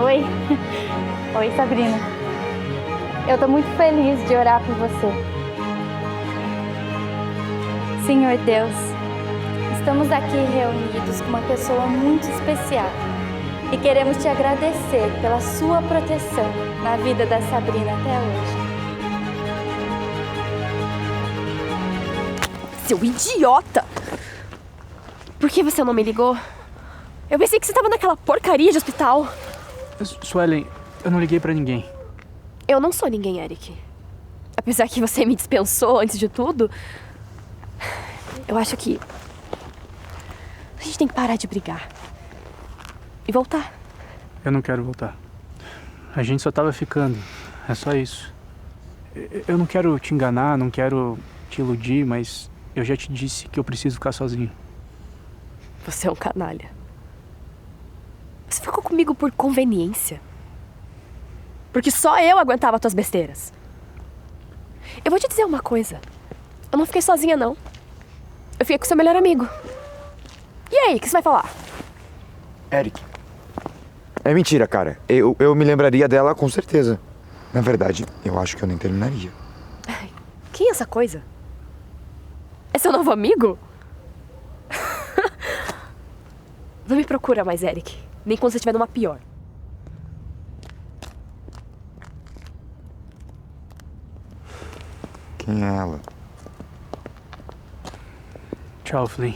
Oi. Oi, Sabrina. Eu tô muito feliz de orar por você. Senhor Deus, estamos aqui reunidos com uma pessoa muito especial e queremos te agradecer pela sua proteção na vida da Sabrina até hoje. Seu idiota! Por que você não me ligou? Eu pensei que você estava naquela porcaria de hospital. Suelen, eu não liguei pra ninguém. Eu não sou ninguém, Eric. Apesar que você me dispensou antes de tudo, eu acho que a gente tem que parar de brigar e voltar. Eu não quero voltar. A gente só tava ficando. É só isso. Eu não quero te enganar, não quero te iludir, mas eu já te disse que eu preciso ficar sozinho. Você é um canalha. Você ficou comigo por conveniência. Porque só eu aguentava tuas besteiras. Eu vou te dizer uma coisa. Eu não fiquei sozinha, não. Eu fiquei com seu melhor amigo. E aí, o que você vai falar? Eric. É mentira, cara. Eu me lembraria dela com certeza. Na verdade, eu acho que eu nem terminaria. Quem é essa coisa? É seu novo amigo? Não me procura mais, Eric. Nem quando você estiver numa pior. Quem é ela? Tchau, Flynn.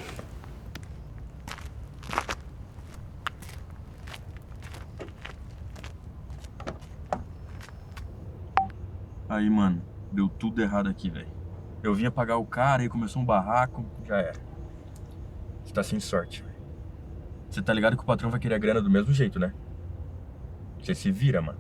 Aí, mano, deu tudo errado aqui, velho. Eu vinha pagar o cara e começou um barraco, já era. Você tá sem sorte, velho. Você tá ligado que o patrão vai querer a grana do mesmo jeito, né? Você se vira, mano.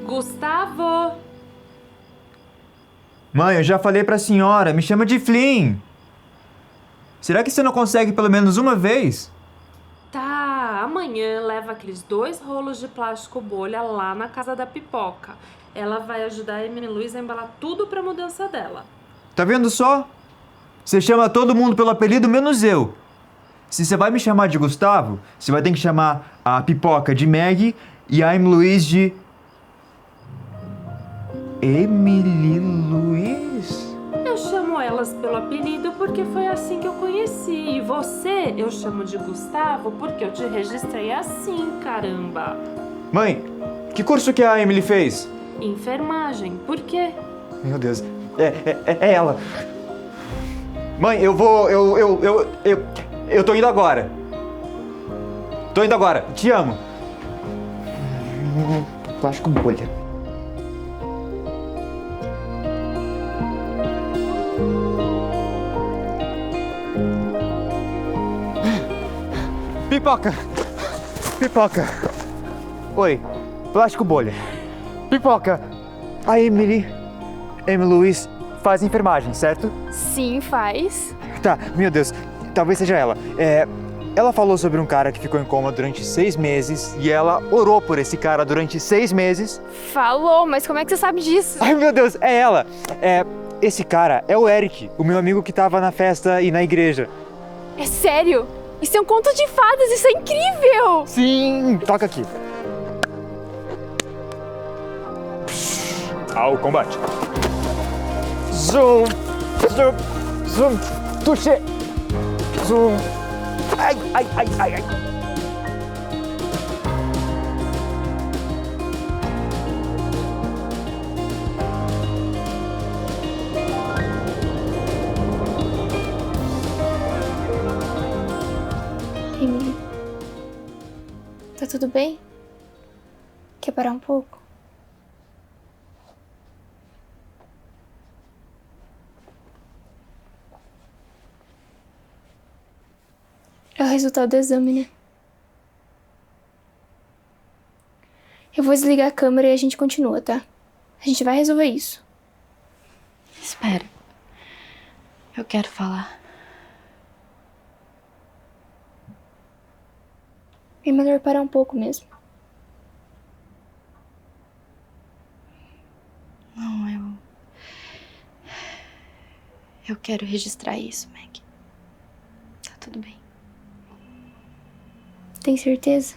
Gustavo! Mãe, eu já falei pra senhora, me chama de Flynn. Será que você não consegue pelo menos uma vez? Tá, amanhã leva aqueles 2 rolos de plástico bolha lá na casa da Pipoca. Ela vai ajudar a Emily Luiz a embalar tudo pra mudança dela. Tá vendo só? Você chama todo mundo pelo apelido, menos eu. Se você vai me chamar de Gustavo, você vai ter que chamar a Pipoca de Maggie e a Emily Luiz de... Emily Luiz? Eu chamo elas pelo apelido porque foi assim que eu conheci. E você, eu chamo de Gustavo porque eu te registrei assim, caramba. Mãe, que curso que a Emily fez? Enfermagem, por quê? Meu Deus, é ela. Mãe, eu tô indo agora. Tô indo agora, te amo. Plástico bolha. Pipoca! Pipoca! Oi, plástico bolha. Pipoca! A Emily Luiz faz enfermagem, certo? Sim, faz. Tá, meu Deus, talvez seja ela. Ela falou sobre um cara que ficou em coma durante 6 meses e ela orou por esse cara durante 6 meses. Falou, mas como é que você sabe disso? Ai, meu Deus, é ela! Esse cara é o Eric, o meu amigo que tava na festa e na igreja. É sério? Isso é um conto de fadas, isso é incrível! Sim, toca aqui. Ao combate. Zoom, zoom, zoom, touché, zoom. Ai, ai, ai, ai, ai. Emily, tá tudo bem? Quer parar um pouco? É o resultado do exame, né? Eu vou desligar a câmera e a gente continua, tá? A gente vai resolver isso. Espera. Eu quero falar. É melhor parar um pouco mesmo. Não, eu quero registrar isso, Meg. Tá tudo bem. Tem certeza?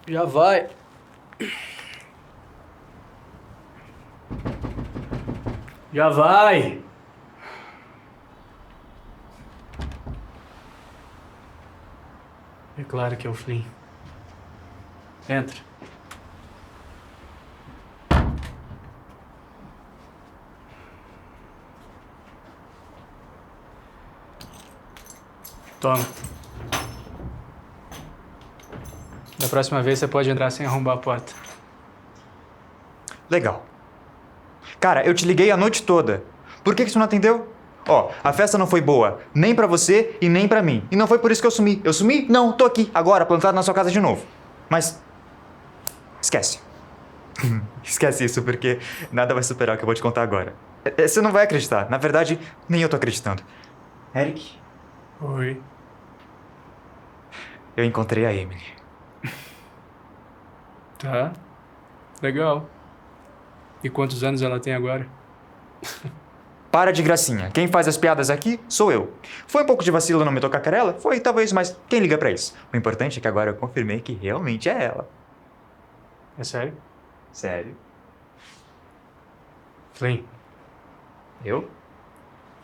Já vai. Já vai. É claro que é o Flynn. Entra. Toma. Da próxima vez você pode entrar sem arrombar a porta. Legal. Cara, eu te liguei a noite toda. Por que você não atendeu? Ó, a festa não foi boa, nem pra você e nem pra mim. E não foi por isso que eu sumi. Eu sumi? Não, tô aqui, agora, plantado na sua casa de novo. Mas... esquece. Esquece isso, porque nada vai superar o que eu vou te contar agora. Você não vai acreditar. Na verdade, nem eu tô acreditando. Eric? Oi. Eu encontrei a Emily. Tá. Legal. E quantos anos ela tem agora? Para de gracinha. Quem faz as piadas aqui sou eu. Foi um pouco de vacilo não me tocar querela? Foi, talvez, mas quem liga pra isso? O importante é que agora eu confirmei que realmente é ela. É sério? Sério? Flynn, Eu?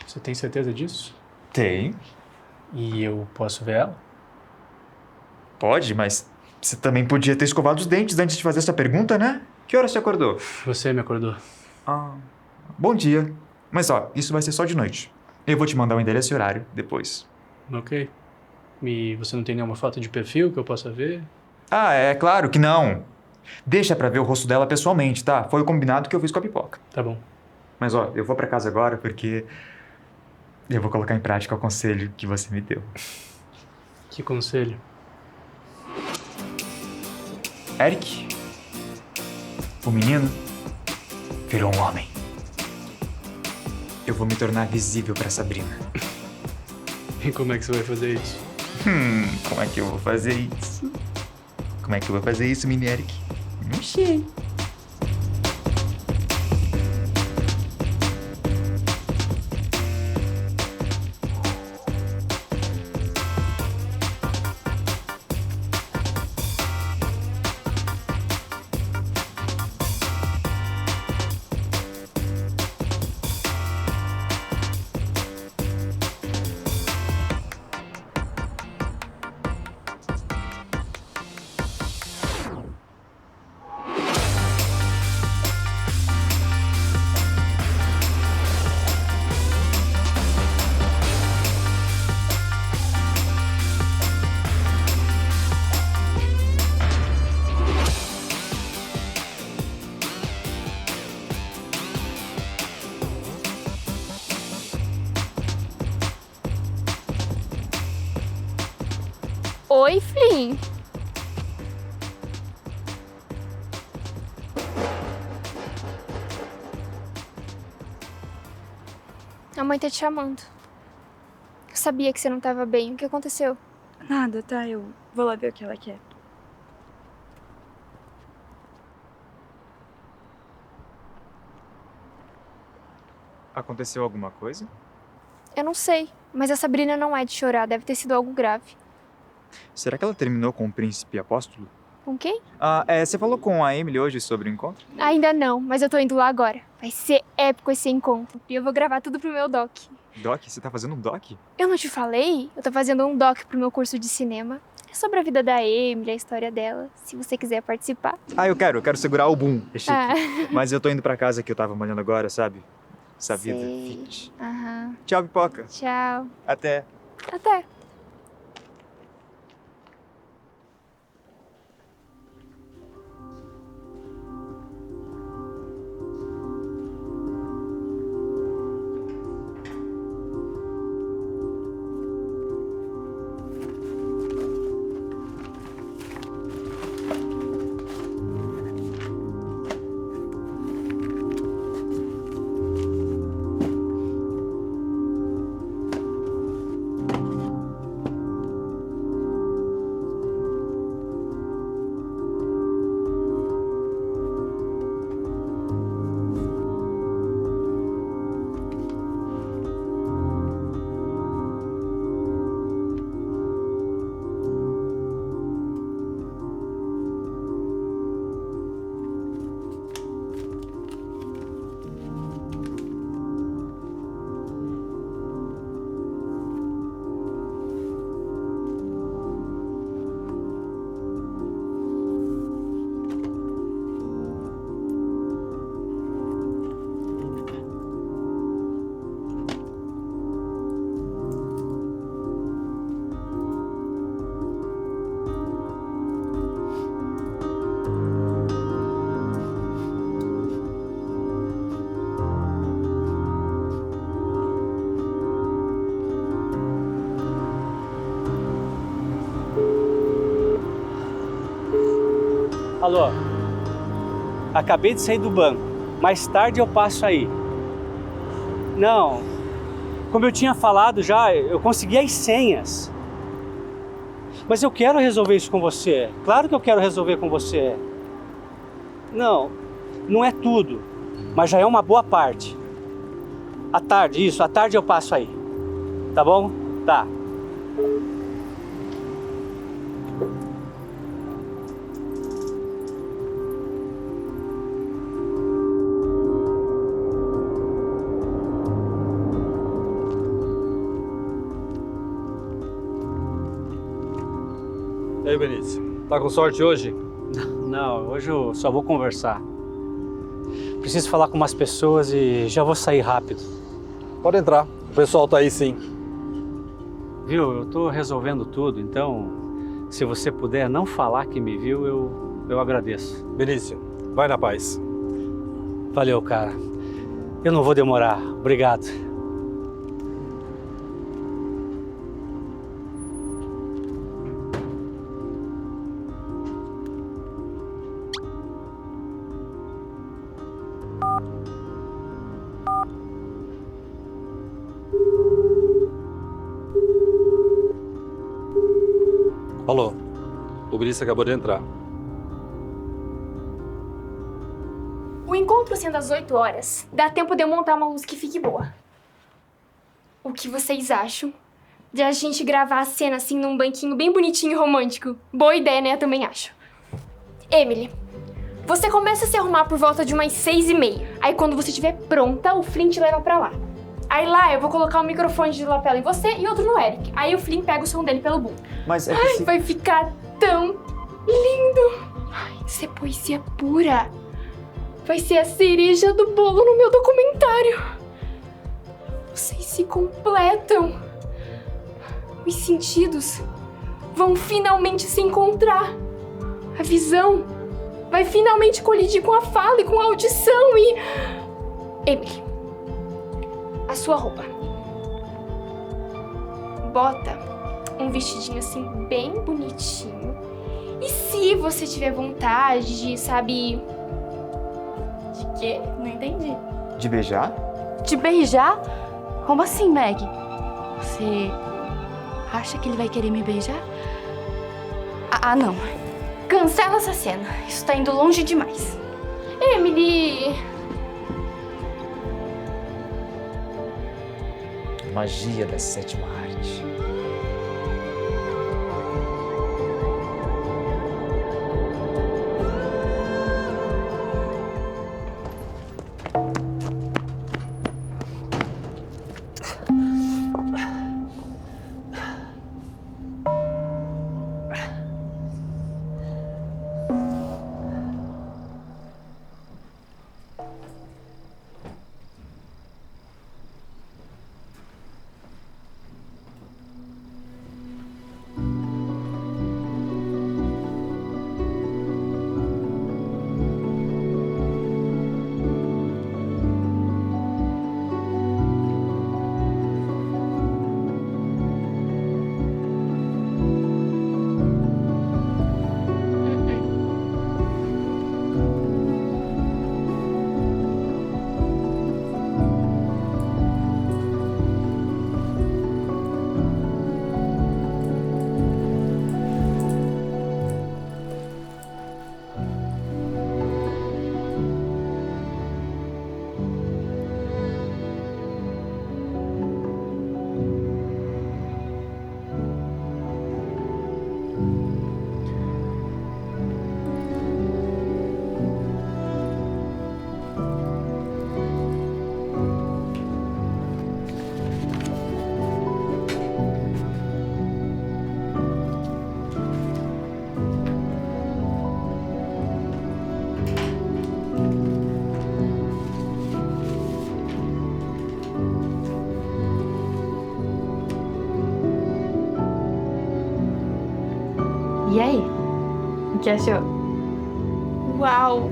você tem certeza disso? Tem. E eu posso ver ela? Pode, mas você também podia ter escovado os dentes antes de fazer essa pergunta, né? Que hora você acordou? Você me acordou. Ah, bom dia. Mas ó, isso vai ser só de noite. Eu vou te mandar o endereço e horário depois. Ok. E você não tem nenhuma foto de perfil que eu possa ver? Ah, é claro que não. Deixa pra ver o rosto dela pessoalmente, tá? Foi o combinado que eu fiz com a Pipoca. Tá bom. Mas ó, eu vou pra casa agora porque eu vou colocar em prática o conselho que você me deu. Que conselho? Eric, o menino virou um homem. Eu vou me tornar visível pra Sabrina. E como é que você vai fazer isso? Como é que eu vou fazer isso? Como é que eu vou fazer isso, mini Eric? Não sei. Oi, Flynn. A mãe tá te chamando. Eu sabia que você não tava bem. O que aconteceu? Nada, tá? Eu vou lá ver o que ela quer. Aconteceu alguma coisa? Eu não sei, mas a Sabrina não é de chorar. Deve ter sido algo grave. Será que ela terminou com o príncipe apóstolo? Com quem? Você falou com a Emily hoje sobre o encontro? Ainda não, mas eu tô indo lá agora. Vai ser épico esse encontro. E eu vou gravar tudo pro meu doc. Doc? Você tá fazendo um doc? Eu não te falei? Eu tô fazendo um doc pro meu curso de cinema. É sobre a vida da Emily, a história dela. Se você quiser participar. Eu quero segurar o boom. É chique. Ah. Mas eu tô indo pra casa que eu tava malhando agora, sabe? Essa vida Sei. fit. Aham. Tchau, Pipoca. Tchau. Até. Até. Alô, acabei de sair do banco, mais tarde eu passo aí. Não, como eu tinha falado já, eu consegui as senhas. Mas eu quero resolver isso com você, claro que eu quero resolver com você. Não, não é tudo, mas já é uma boa parte. À tarde eu passo aí, tá bom? Tá. E aí, Benítez, tá com sorte hoje? Não, hoje eu só vou conversar. Preciso falar com umas pessoas e já vou sair rápido. Pode entrar, o pessoal tá aí sim. Viu, eu tô resolvendo tudo, então se você puder não falar que me viu, eu agradeço. Benício, vai na paz. Valeu, cara. Eu não vou demorar. Obrigado. Alô, o Benício acabou de entrar. O encontro sendo às 8 horas, dá tempo de eu montar uma luz que fique boa. O que vocês acham de a gente gravar a cena assim num banquinho bem bonitinho e romântico? Boa ideia, né? Eu também acho. Emily, você começa a se arrumar por volta de umas 6h30. Aí quando você estiver pronta, o Flynn te leva pra lá. Aí lá eu vou colocar um microfone de lapela em você e outro no Eric. Aí o Flynn pega o som dele pelo boom. Mas é que Ai, vai ficar tão lindo. Ai, isso é poesia pura. Vai ser a cereja do bolo no meu documentário. Vocês se completam. Os sentidos vão finalmente se encontrar. A visão vai finalmente colidir com a fala e com a audição e... Emily, a sua roupa. Bota um vestidinho assim bem bonitinho. E se você tiver vontade de, sabe... De quê? Não entendi. De beijar? Te beijar? Como assim, Meg? Você acha que ele vai querer me beijar? Ah, não. Cancela essa cena. Isso tá indo longe demais. Emily... Magia da sétima arte. E aí? O que achou? Uau!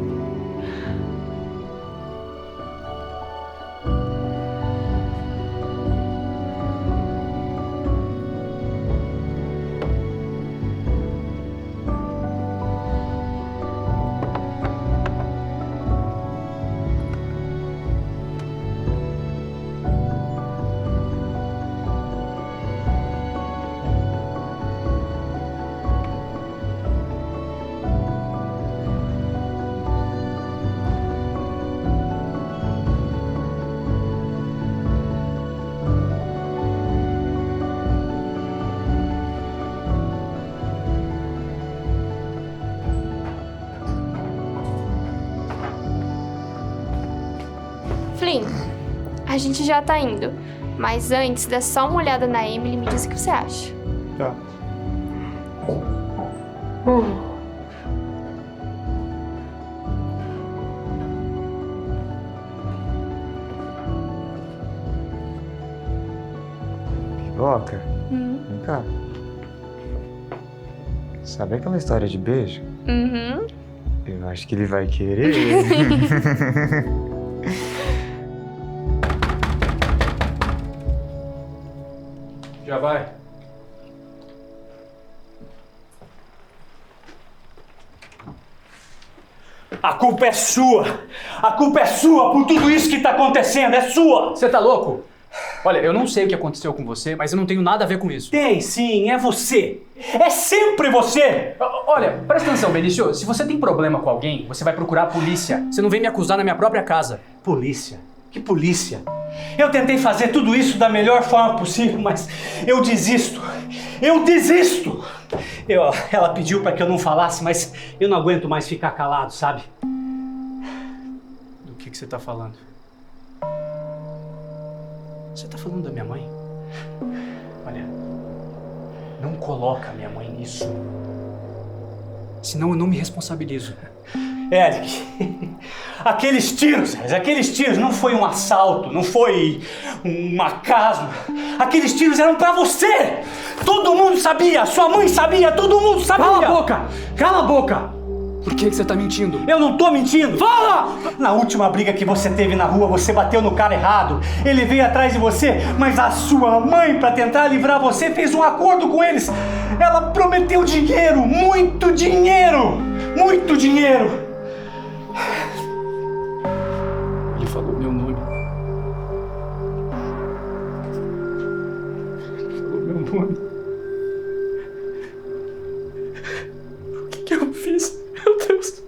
Flynn, a gente já tá indo. Mas antes, dá só uma olhada na Emily e me diz o que você acha. Tá. Pipoca, cá. Sabe aquela história de beijo? Uhum. Eu acho que ele vai querer. Já vai. A culpa é sua! A culpa é sua por tudo isso que tá acontecendo! É sua! Você tá louco? Olha, eu não sei o que aconteceu com você, mas eu não tenho nada a ver com isso. Tem sim, é você! É sempre você! Olha, presta atenção, Benício. Se você tem problema com alguém, você vai procurar a polícia. Você não vem me acusar na minha própria casa. Polícia? Que polícia? Eu tentei fazer tudo isso da melhor forma possível, mas eu desisto! Eu desisto! Ela pediu para que eu não falasse, mas eu não aguento mais ficar calado, sabe? Do que você tá falando? Você tá falando da minha mãe? Olha, não coloca minha mãe nisso. Senão eu não me responsabilizo. Eric, aqueles tiros não foi um assalto, não foi um acaso. Aqueles tiros eram pra você! Todo mundo sabia, sua mãe sabia, todo mundo sabia! Cala a boca! Cala a boca! Por que você tá mentindo? Eu não tô mentindo! Fala! Na última briga que você teve na rua, você bateu no cara errado. Ele veio atrás de você, mas a sua mãe, pra tentar livrar você, fez um acordo com eles. Ela prometeu dinheiro, muito dinheiro! Muito dinheiro! Ele falou meu nome. Ele falou meu nome. O que eu fiz? Meu Deus.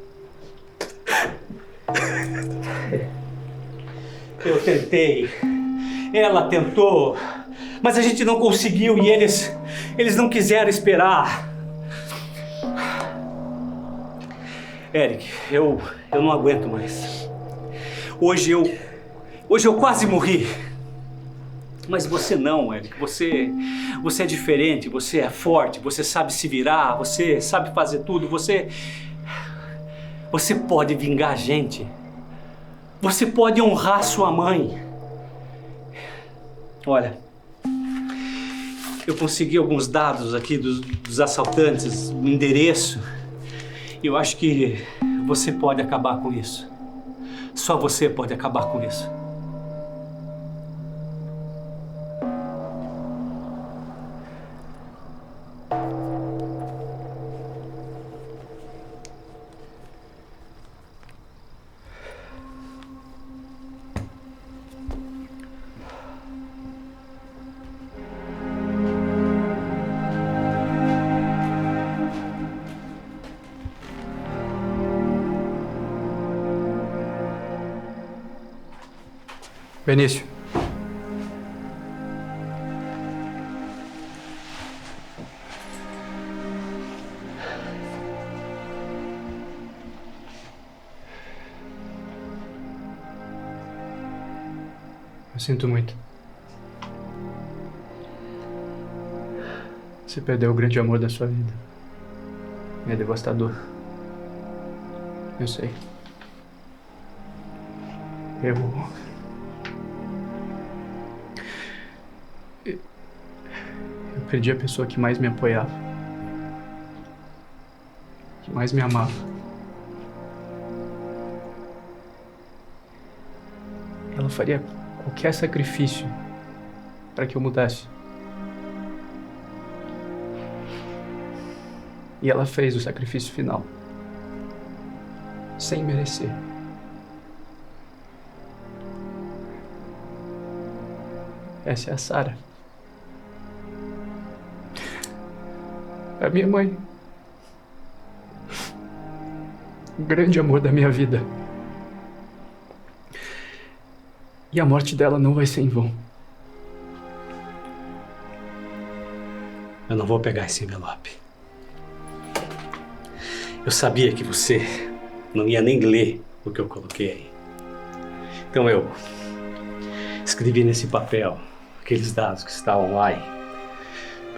Eu tentei. Ela tentou. Mas a gente não conseguiu e eles não quiseram esperar. Eric, eu não aguento mais. Hoje eu quase morri. Mas você não, Eric. Você é diferente, você é forte, você sabe se virar, você sabe fazer tudo, você pode vingar a gente. Você pode honrar sua mãe. Olha, eu consegui alguns dados aqui dos assaltantes, o endereço. Eu acho que você pode acabar com isso. Só você pode acabar com isso. Benício. Eu sinto muito. Você perdeu o grande amor da sua vida. É devastador. Eu sei. Eu perdi a pessoa que mais me apoiava, que mais me amava. Ela faria qualquer sacrifício para que eu mudasse. E ela fez o sacrifício final, sem merecer. Essa é a Sara. A minha mãe. O grande amor da minha vida. E a morte dela não vai ser em vão. Eu não vou pegar esse envelope. Eu sabia que você não ia nem ler o que eu coloquei aí. Então eu escrevi nesse papel aqueles dados que estavam lá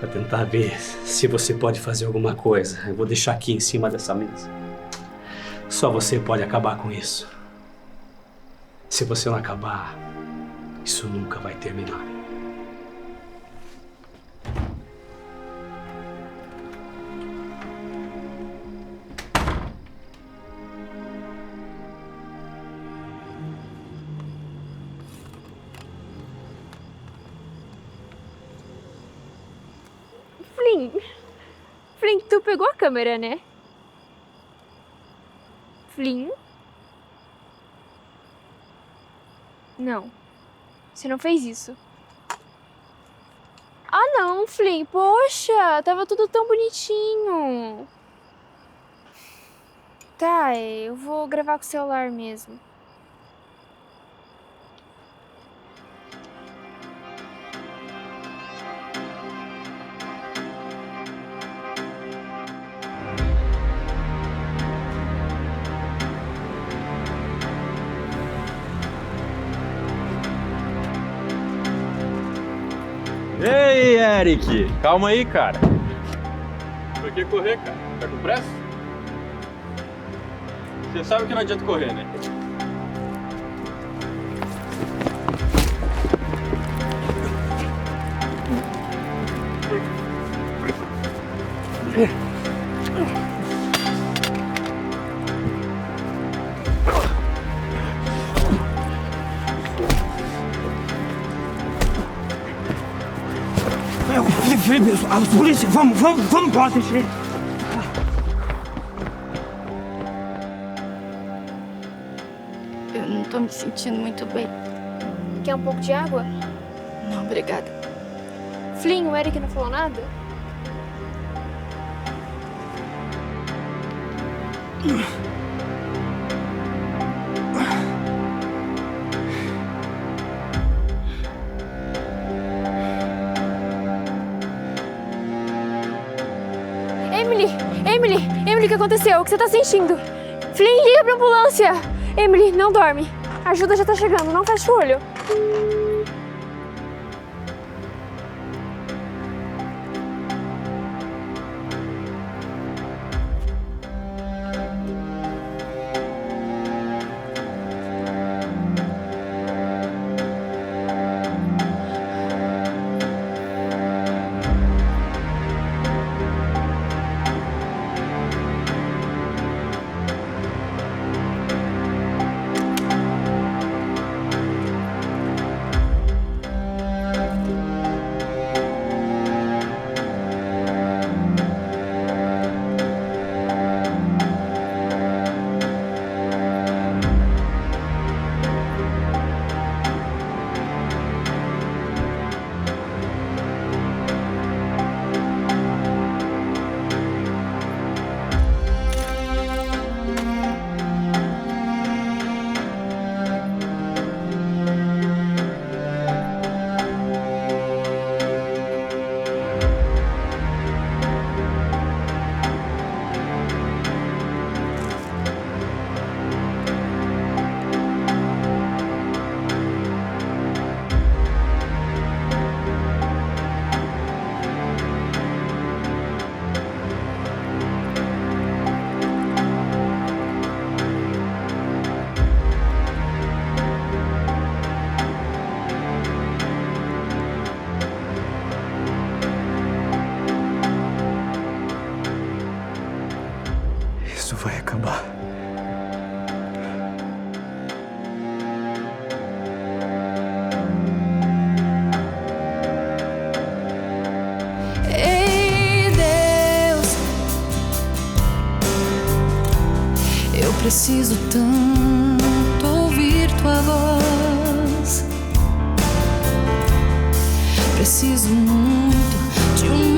para tentar ver se você pode fazer alguma coisa. Eu vou deixar aqui em cima dessa mesa. Só você pode acabar com isso. Se você não acabar, isso nunca vai terminar. Flynn! Flynn, tu pegou a câmera, né? Flynn? Não. Você não fez isso. Ah, não, Flynn. Poxa, tava tudo tão bonitinho. Tá, eu vou gravar com o celular mesmo. Ei, Eric! Calma aí, cara. Por que correr, cara? Tá com pressa? Você sabe que não adianta correr, né? A polícia, vamos proteger. Eu não tô me sentindo muito bem. Quer um pouco de água? Não, obrigada. Flynn, o Eric não falou nada? Emily, o que aconteceu? O que você tá sentindo? Flynn, liga pra ambulância! Emily, não dorme. A ajuda já tá chegando, não fecha o olho. Isso vai acabar. Ei, Deus, eu preciso tanto ouvir tua voz. Preciso muito de um